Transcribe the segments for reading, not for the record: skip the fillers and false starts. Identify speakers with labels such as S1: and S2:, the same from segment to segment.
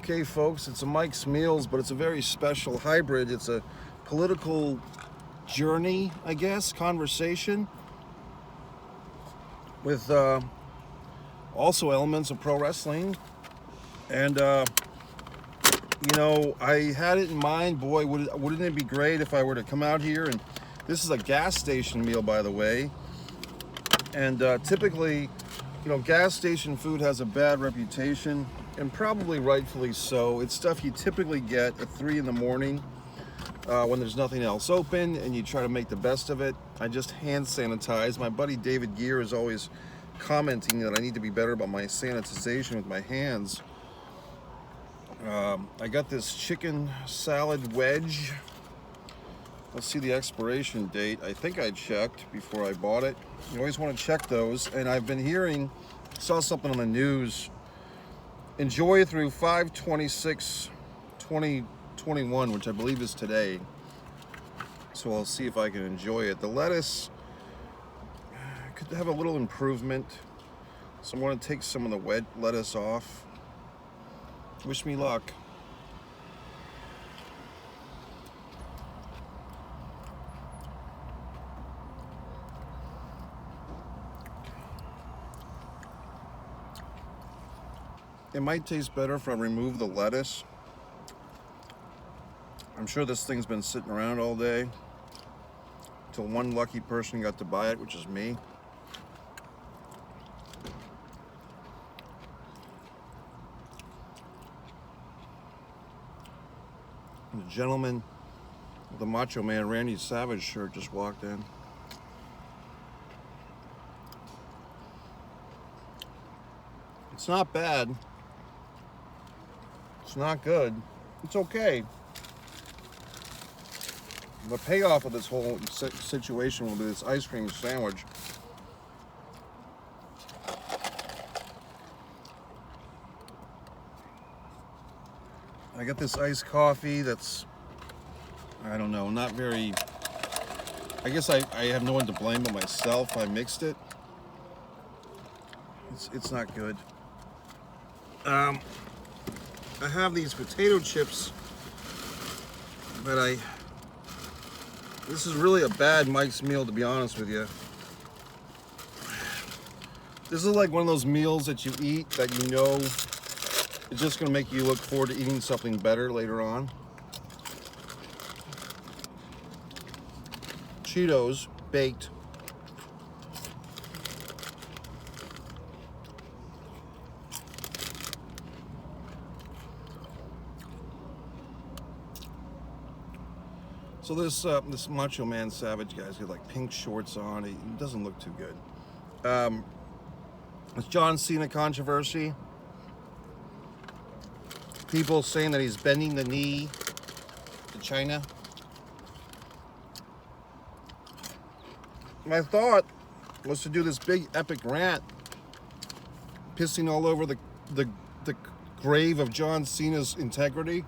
S1: Okay, folks, it's a Mike's Meals, but it's a very special hybrid. It's a political journey, I guess, conversation with also elements of pro wrestling. And, you know, I had it in mind, boy, wouldn't it be great if I were to come out here, and this is a gas station meal, by the way. And typically, you know, gas station food has a bad reputation, and probably rightfully so. It's stuff you typically get at 3 in the morning when there's nothing else open, and you try to make the best of it. I just hand sanitize. My buddy David Gear is always commenting that I need to be better about my sanitization with my hands. I got this chicken salad wedge. Let's see the expiration date. I think I checked before I bought it. You always want to check those. And I've been hearing, saw something on the news, enjoy through 5/26/2021, which I believe is today. So I'll see if I can enjoy it. The lettuce could have a little improvement. So I'm going to take some of the wet lettuce off. Wish me luck. It might taste better if I remove the lettuce. I'm sure this thing's been sitting around all day until one lucky person got to buy it, which is me. And the gentleman with the Macho Man Randy Savage shirt just walked in. It's not bad. It's not good. It's okay. The payoff of this whole situation will be this ice cream sandwich. I got this iced coffee that's, I don't know, not very, I guess I have no one to blame but myself. I mixed it. It's not good. I have these potato chips that this is really a bad Mike's meal, to be honest with you. This is like one of those meals that you eat that you know is just going to make you look forward to eating something better later on. Cheetos baked. So this Macho Man Savage guy's got like pink shorts on. It doesn't look too good. It's John Cena controversy. People saying that he's bending the knee to China. My thought was to do this big epic rant, pissing all over the grave of John Cena's integrity.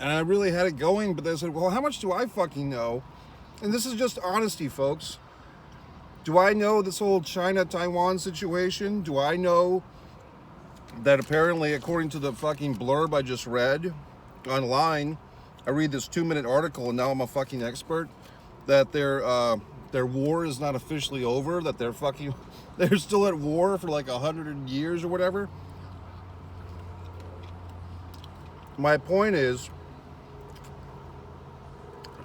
S1: And I really had it going, but they said, well, how much do I fucking know? And this is just honesty, folks. Do I know this whole China Taiwan situation? Do I know that apparently, according to the fucking blurb I just read online, I read this 2-minute article and now I'm a fucking expert, that their war is not officially over, that they're still at war for like 100 years or whatever? My point is,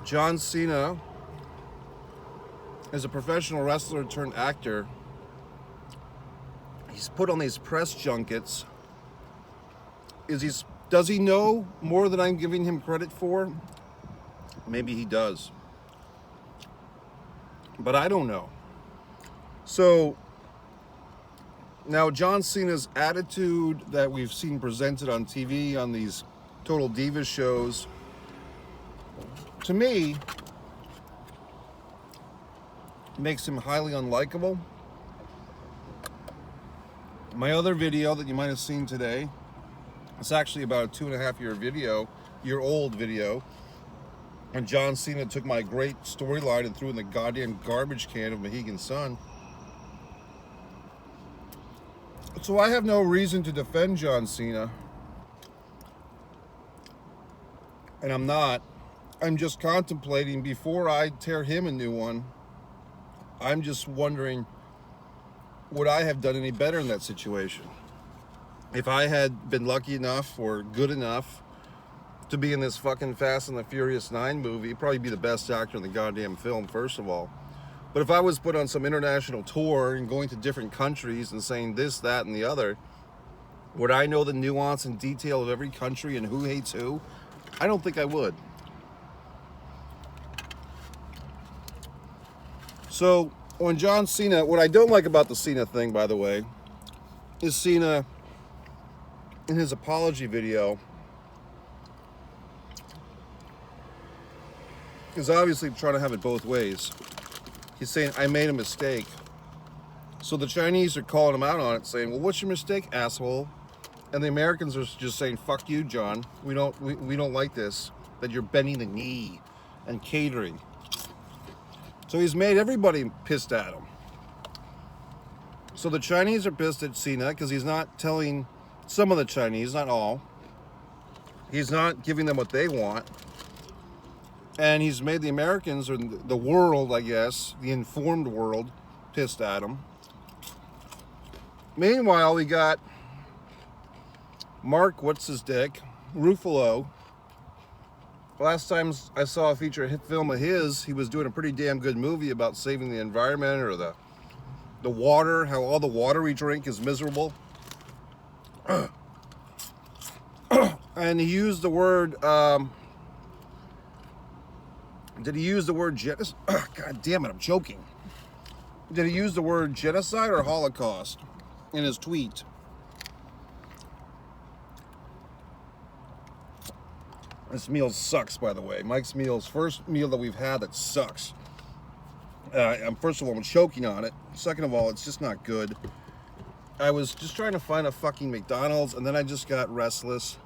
S1: John Cena, as a professional wrestler turned actor, he's put on these press junkets. Does he know more than I'm giving him credit for? Maybe he does. But I don't know. So, now John Cena's attitude that we've seen presented on TV on these Total Divas shows, to me, makes him highly unlikable. My other video that you might have seen today, it's actually about a 2.5-year-old video, and John Cena took my great storyline and threw it in the goddamn garbage can of Mohegan Sun. So I have no reason to defend John Cena. and I'm not. I'm just contemplating before I tear him a new one. I'm just wondering, would I have done any better in that situation? If I had been lucky enough or good enough to be in this fucking Fast and the Furious 9 movie, probably be the best actor in the goddamn film, first of all. But if I was put on some international tour and going to different countries and saying this, that, and the other, would I know the nuance and detail of every country and who hates who? I don't think I would. So, when John Cena, what I don't like about the Cena thing, by the way, is Cena, in his apology video, is obviously trying to have it both ways. He's saying, I made a mistake. So the Chinese are calling him out on it, saying, well, what's your mistake, asshole? And the Americans are just saying, fuck you, John. We don't like this, that you're bending the knee and catering. So he's made everybody pissed at him. So the Chinese are pissed at Cena because he's not telling some of the Chinese, not all. He's not giving them what they want. And he's made the Americans, or the world, I guess, the informed world, pissed at him. Meanwhile, we got Mark, what's his dick, Ruffalo. Last time I saw a feature film of his, he was doing a pretty damn good movie about saving the environment, or the water, how all the water we drink is miserable. And he used the word, did he use the word genocide? God damn it, I'm choking. Did he use the word genocide or Holocaust in his tweet? This meal sucks, by the way. Mike's meal's first meal that we've had that sucks. First of all, I'm choking on it. Second of all, it's just not good. I was just trying to find a fucking McDonald's, and then I just got restless.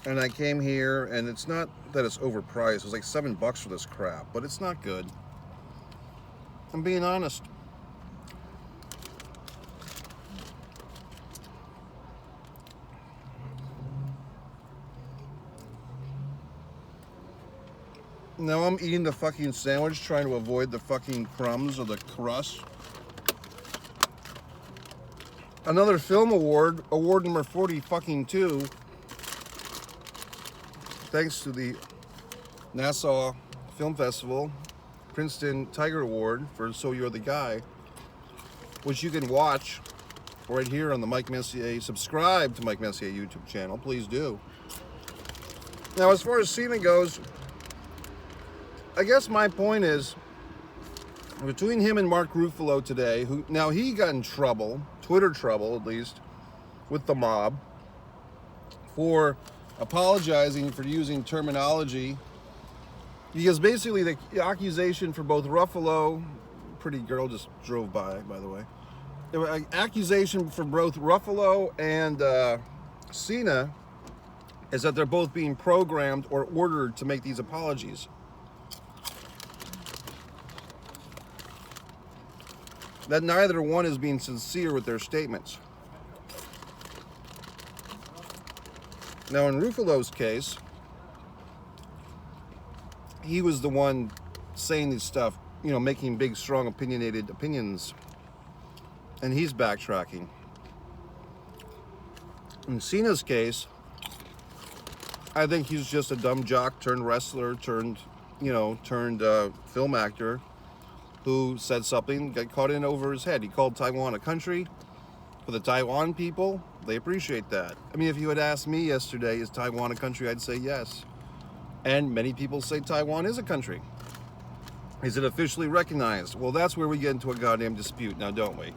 S1: And I came here, and it's not that it's overpriced. It was like $7 for this crap, but it's not good. I'm being honest. Now I'm eating the fucking sandwich, trying to avoid the fucking crumbs or the crust. Another film award, award number 40 fucking 2. Thanks to the Nassau Film Festival, Princeton Tiger Award for So You're the Guy, which you can watch right here on the Mike Messier. Subscribe to Mike Messier YouTube channel, please do. Now, as far as Cena goes, I guess my point is, between him and Mark Ruffalo today, who now he got in trouble, Twitter trouble at least, with the mob for apologizing for using terminology, because basically the accusation for both Ruffalo, pretty girl just drove by the way, the accusation for both Ruffalo and Cena is that they're both being programmed or ordered to make these apologies. That neither one is being sincere with their statements. Now, in Ruffalo's case, he was the one saying this stuff, you know, making big, strong, opinionated opinions, and he's backtracking. In Cena's case, I think he's just a dumb jock turned wrestler turned film actor who said something, got caught in over his head. He called Taiwan a country. For the Taiwan people, they appreciate that. I mean, if you had asked me yesterday, is Taiwan a country, I'd say yes. And many people say Taiwan is a country. Is it officially recognized? Well, that's where we get into a goddamn dispute now, don't we?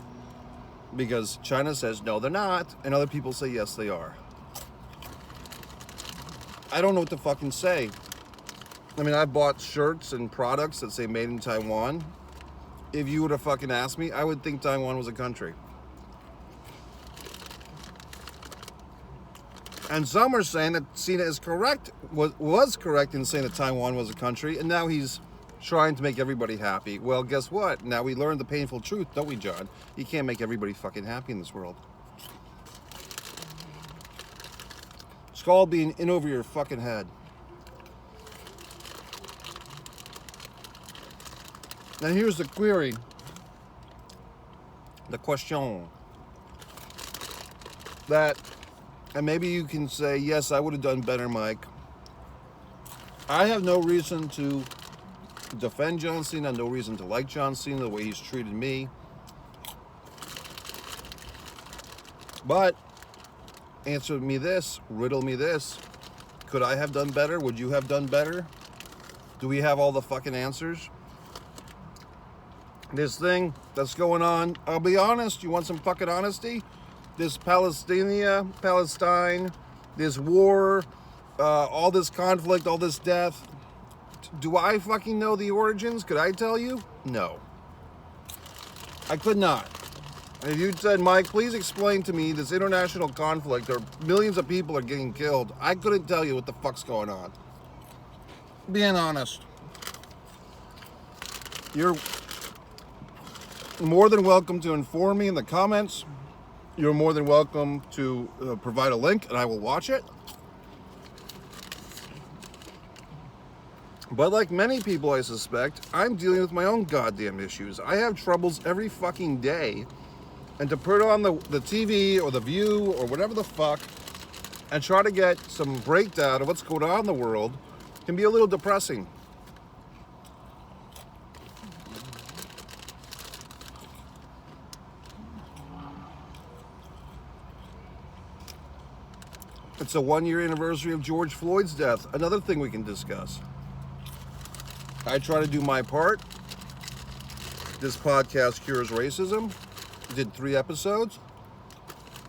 S1: Because China says, no, they're not, and other people say, yes, they are. I don't know what to fucking say. I mean, I've bought shirts and products that say made in Taiwan. If you would have fucking asked me, I would think Taiwan was a country. And some are saying that Cena is correct, was correct in saying that Taiwan was a country, and now he's trying to make everybody happy. Well, guess what? Now we learned the painful truth, don't we, John? You can't make everybody fucking happy in this world. skull being in over your fucking head. Now here's the query, the question. That, and maybe you can say, yes, I would have done better, Mike. I have no reason to defend John Cena, no reason to like John Cena the way he's treated me. But answer me this, riddle me this. Could I have done better? Would you have done better? Do we have all the fucking answers? This thing that's going on, I'll be honest, you want some fucking honesty? This Palestine, this war, all this conflict, all this death. Do I fucking know the origins? Could I tell you? No. I could not. If you said, Mike, please explain to me this international conflict, or millions of people are getting killed, I couldn't tell you what the fuck's going on. Being honest. You're more than welcome to inform me in the comments. You're more than welcome to provide a link, and I will watch it. But like many people, I suspect, I'm dealing with my own goddamn issues. I have troubles every fucking day. And to put on the TV or the View or whatever the fuck and try to get some breakdown of what's going on in the world can be a little depressing. It's a 1-year anniversary of George Floyd's death. Another thing we can discuss. I try to do my part. This podcast cures racism. Did 3 episodes.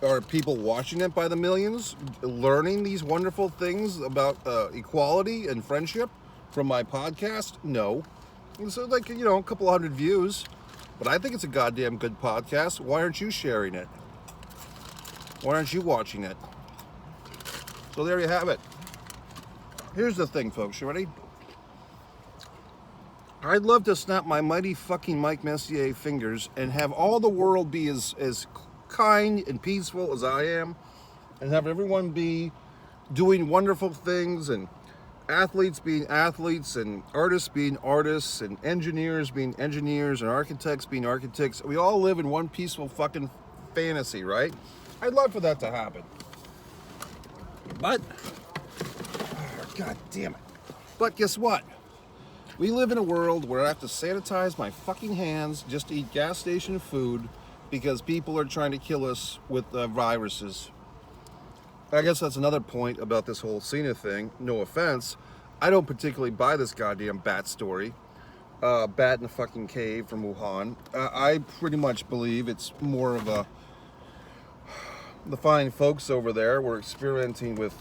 S1: Are people watching it by the millions? Learning these wonderful things about equality and friendship from my podcast? No. And so, like, you know, a couple hundred views. But I think it's a goddamn good podcast. Why aren't you sharing it? Why aren't you watching it? So there you have it. Here's the thing, folks. You ready? I'd love to snap my mighty fucking Mike Messier fingers and have all the world be as kind and peaceful as I am, and have everyone be doing wonderful things, and athletes being athletes, and artists being artists, and engineers being engineers, and architects being architects. We all live in one peaceful fucking fantasy, right? I'd love for that to happen. But, God damn it. But guess what? We live in a world where I have to sanitize my fucking hands just to eat gas station food because people are trying to kill us with viruses. I guess that's another point about this whole Cena thing. No offense. I don't particularly buy this goddamn bat story. Bat in a fucking cave from Wuhan. I pretty much believe it's more of a... The fine folks over there were experimenting with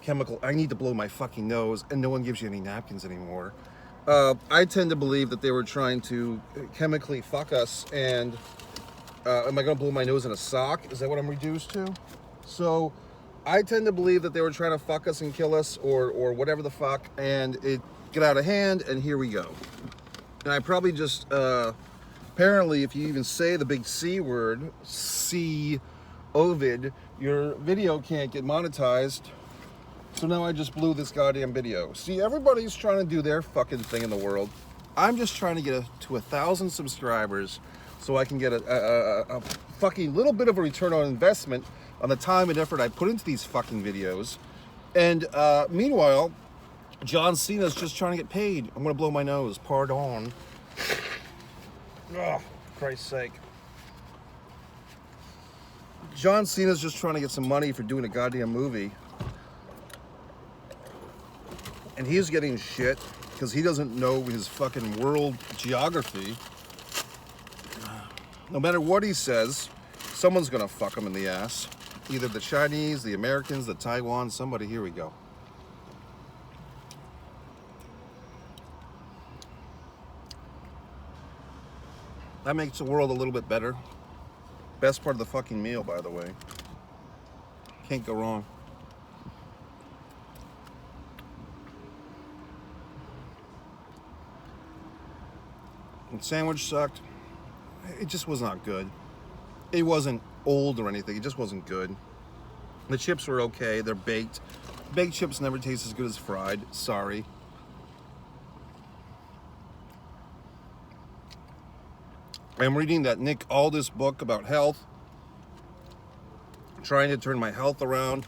S1: chemical. I need to blow my fucking nose, and no one gives you any napkins anymore. I tend to believe that they were trying to chemically fuck us, and am I going to blow my nose in a sock? Is that what I'm reduced to? So I tend to believe that they were trying to fuck us and kill us, or whatever the fuck, and it got out of hand, and here we go. And I probably just, apparently, if you even say the big C word, Ovid, your video can't get monetized. So now I just blew this goddamn video. See, everybody's trying to do their fucking thing in the world. I'm just trying to get to 1,000 subscribers so I can get a fucking little bit of a return on investment on the time and effort I put into these fucking videos. And meanwhile, John Cena's just trying to get paid. I'm gonna blow my nose. Pardon. Oh, for Christ's sake. John Cena's just trying to get some money for doing a goddamn movie. And he's getting shit because he doesn't know his fucking world geography. No matter what he says, someone's gonna fuck him in the ass. Either the Chinese, the Americans, the Taiwan, somebody. Here we go. That makes the world a little bit better. Best part of the fucking meal, by the way. Can't go wrong. The sandwich sucked. It just was not good. It wasn't old or anything. It just wasn't good. The chips were okay. They're baked. Baked chips never taste as good as fried. Sorry. I'm reading that Nick Aldis book about health. Trying to turn my health around.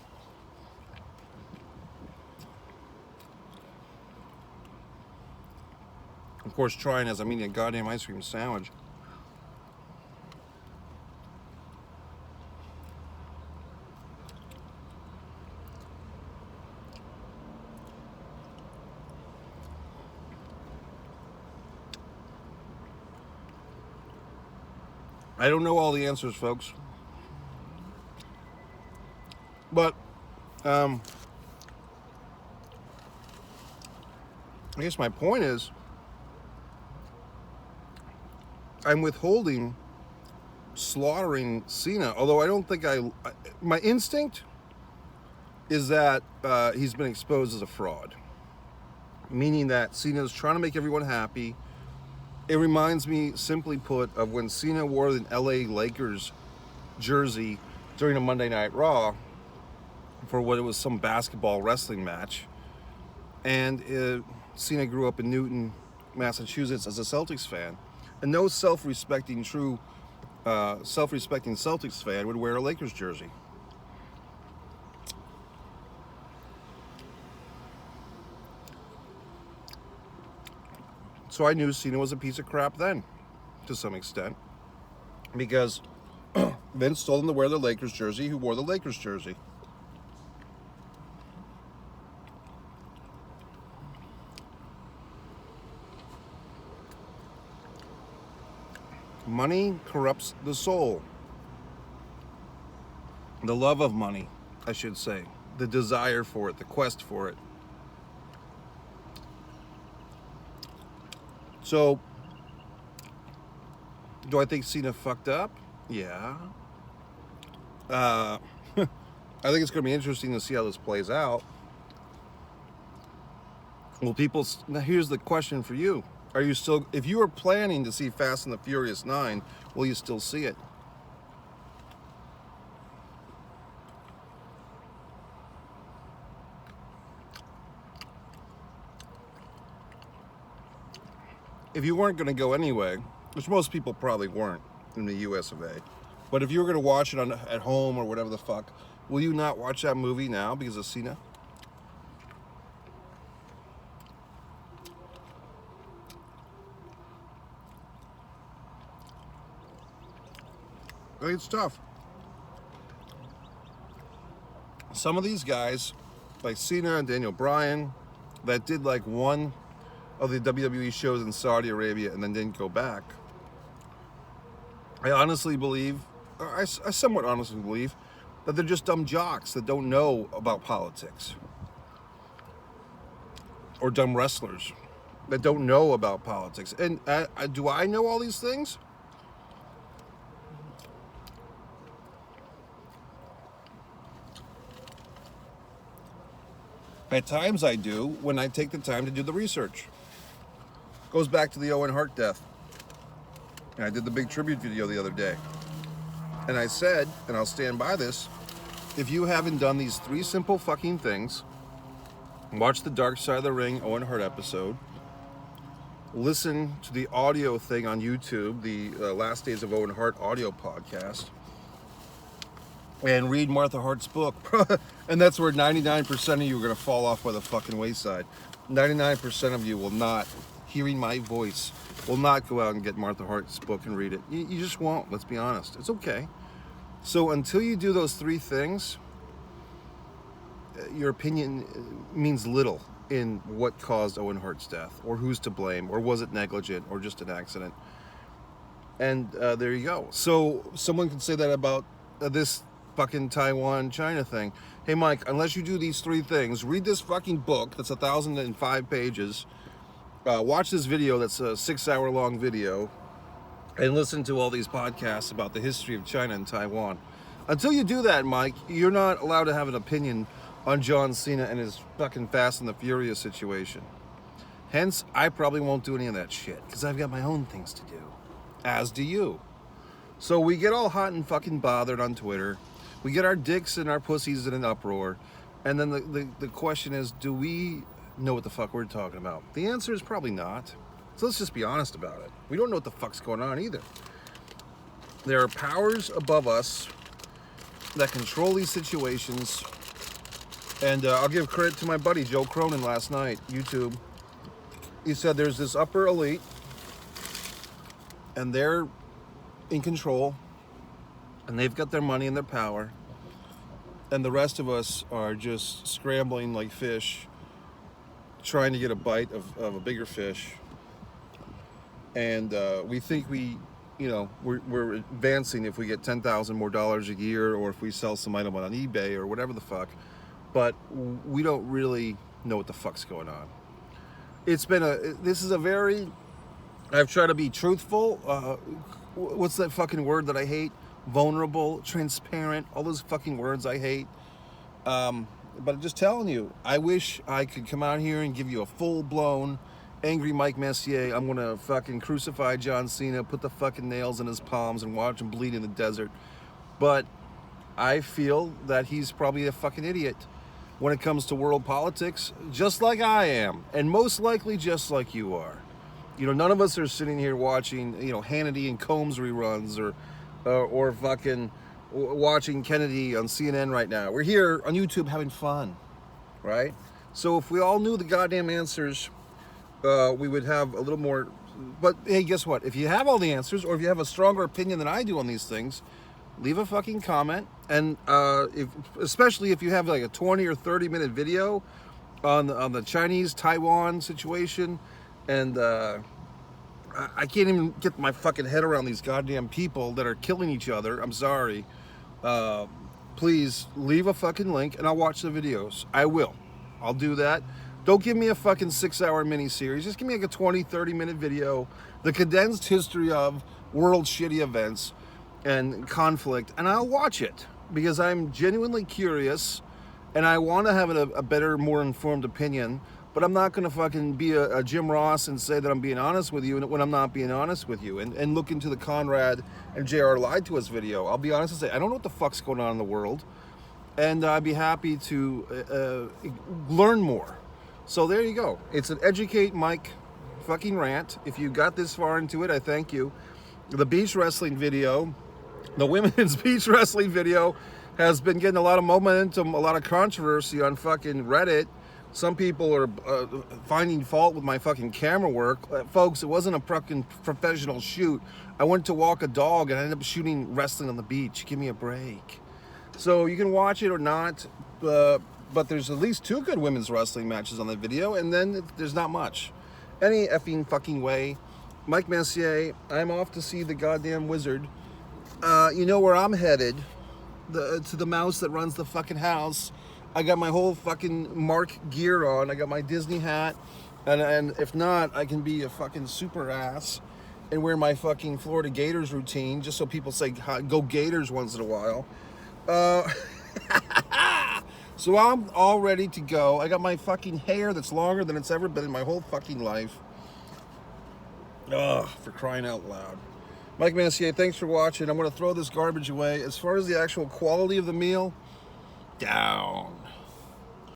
S1: Of course, trying as I'm eating a goddamn ice cream sandwich. I don't know all the answers, folks. But, I guess my point is, I'm withholding slaughtering Cena, although I don't think my instinct is that he's been exposed as a fraud. Meaning that Cena's trying to make everyone happy. It reminds me, simply put, of when Cena wore an LA Lakers jersey during a Monday Night Raw for what it was some basketball wrestling match. And Cena grew up in Newton, Massachusetts as a Celtics fan. And no self-respecting Celtics fan would wear a Lakers jersey. So I knew Cena was a piece of crap then, to some extent, because Vince told him to wear the Lakers jersey, who wore the Lakers jersey. Money corrupts the soul. The love of money, I should say. The desire for it, the quest for it. So, do I think Cena fucked up? Yeah. I think it's going to be interesting to see how this plays out. Well, now here's the question for you. Are you still, if you were planning to see Fast and the Furious 9, will you still see it? If you weren't going to go anyway, which most people probably weren't in the US of A, but if you were going to watch it at home or whatever the fuck, will you not watch that movie now because of Cena? I think it's tough. Some of these guys, like Cena and Daniel Bryan, that did like one of the WWE shows in Saudi Arabia and then didn't go back. I honestly believe, I somewhat honestly believe, that they're just dumb jocks that don't know about politics. Or dumb wrestlers that don't know about politics. And do I know all these things? At times I do, when I take the time to do the research. Goes back to the Owen Hart death. And I did the big tribute video the other day. And I said, and I'll stand by this, if you haven't done these 3 simple fucking things, watch the Dark Side of the Ring Owen Hart episode, listen to the audio thing on YouTube, the Last Days of Owen Hart audio podcast, and read Martha Hart's book. And that's where 99% of you are going to fall off by the fucking wayside. 99% of you will not, hearing my voice, will not go out and get Martha Hart's book and read it. You just won't, let's be honest. It's okay. So until you do those 3 things, your opinion means little in what caused Owen Hart's death, or who's to blame, or was it negligent, or just an accident. And there you go. So someone can say that about this fucking Taiwan, China thing. Hey Mike, unless you do these 3 things, read this fucking book that's 1,005 pages, watch this video that's a 6-hour long video, and listen to all these podcasts about the history of China and Taiwan. Until you do that, Mike, you're not allowed to have an opinion on John Cena and his fucking Fast and the Furious situation. Hence, I probably won't do any of that shit, because I've got my own things to do. As do you. So we get all hot and fucking bothered on Twitter. We get our dicks and our pussies in an uproar. And then the question is, do we know what the fuck we're talking about? The answer is probably not. So let's just be honest about it. We don't know what the fuck's going on either. There are powers above us that control these situations. And I'll give credit to my buddy Joe Cronin last night, YouTube. He said there's this upper elite, and they're in control, and they've got their money and their power, and the rest of us are just scrambling like fish, trying to get a bite of a bigger fish. And we think we're advancing if we get $10,000 more a year, or if we sell some item on eBay or whatever the fuck. But we don't really know what the fuck's going on. This is a very, I've tried to be truthful. What's that fucking word that I hate? Vulnerable, transparent, all those fucking words I hate. But I'm just telling you, I wish I could come out here and give you a full-blown angry Mike Messier. I'm gonna fucking crucify John Cena, put the fucking nails in his palms and watch him bleed in the desert. But I feel that he's probably a fucking idiot when it comes to world politics, just like I am, and most likely just like you are. None of us are sitting here watching, Hannity and Combs reruns or fucking watching Kennedy on CNN right now. We're here on YouTube having fun, right? So if we all knew the goddamn answers, we would have a little more. But hey, guess what? If you have all the answers, or if you have a stronger opinion than I do on these things, leave a fucking comment. And especially if you have like a 20 or 30-minute video on the Chinese Taiwan situation, and I can't even get my fucking head around these goddamn people that are killing each other. I'm sorry. Please leave a fucking link and I'll watch the videos. I'll do that. Don't give me a fucking 6-hour mini-series. Just give me like a 20, 30-minute video, the condensed history of world shitty events and conflict, and I'll watch it because I'm genuinely curious and I want to have a better, more informed opinion. But I'm not going to fucking be a Jim Ross and say that I'm being honest with you when I'm not being honest with you. And look into the Conrad and JR Lied to Us video. I'll be honest and say, I don't know what the fuck's going on in the world. And I'd be happy to learn more. So there you go. It's an Educate Mike fucking rant. If you got this far into it, I thank you. The beach wrestling video, the women's beach wrestling video, has been getting a lot of momentum, a lot of controversy on fucking Reddit. Some people are finding fault with my fucking camera work. Folks, it wasn't a fucking professional shoot. I went to walk a dog and I ended up shooting wrestling on the beach. Give me a break. So you can watch it or not, but there's at least 2 good women's wrestling matches on the video, and then there's not much. Any effing fucking way. Mike Messier, I'm off to see the goddamn wizard. You know where I'm headed. To the mouse that runs the fucking house. I got my whole fucking Mark gear on. I got my Disney hat. And if not, I can be a fucking super ass and wear my fucking Florida Gators routine just so people say, go Gators once in a while. So I'm all ready to go. I got my fucking hair that's longer than it's ever been in my whole fucking life. Ugh, for crying out loud. Mike Messier, thanks for watching. I'm going to throw this garbage away. As far as the actual quality of the meal, down.